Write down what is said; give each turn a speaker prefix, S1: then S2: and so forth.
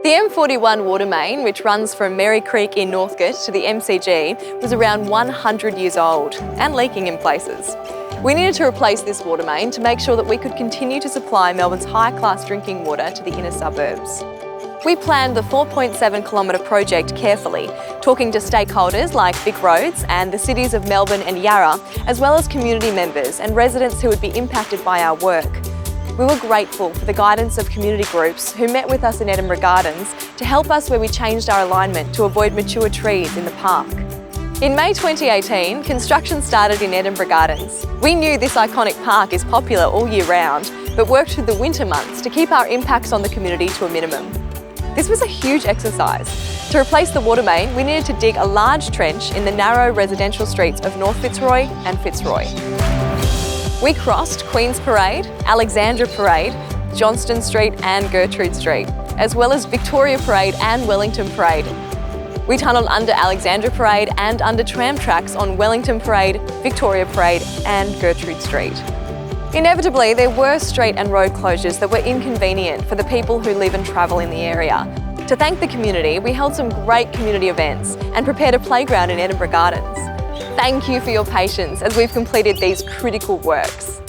S1: The M41 Water Main, which runs from Merri Creek in Northcote to the MCG, was around 100 years old and leaking in places. We needed to replace this water main to make sure that we could continue to supply Melbourne's high-class drinking water to the inner suburbs. We planned the 4.7 kilometre project carefully, talking to stakeholders like Vic Roads and the cities of Melbourne and Yarra, as well as community members and residents who would be impacted by our work. We were grateful for the guidance of community groups who met with us in Edinburgh Gardens to help us where we changed our alignment to avoid mature trees in the park. In May 2018, construction started in Edinburgh Gardens. We knew this iconic park is popular all year round, but worked through the winter months to keep our impacts on the community to a minimum. This was a huge exercise. To replace the water main, we needed to dig a large trench in the narrow residential streets of North Fitzroy and Fitzroy. We crossed Queen's Parade, Alexandra Parade, Johnston Street and Gertrude Street, as well as Victoria Parade and Wellington Parade. We tunnelled under Alexandra Parade and under tram tracks on Wellington Parade, Victoria Parade and Gertrude Street. Inevitably, there were street and road closures that were inconvenient for the people who live and travel in the area. To thank the community, we held some great community events and prepared a playground in Edinburgh Gardens. Thank you for your patience as we've completed these critical works.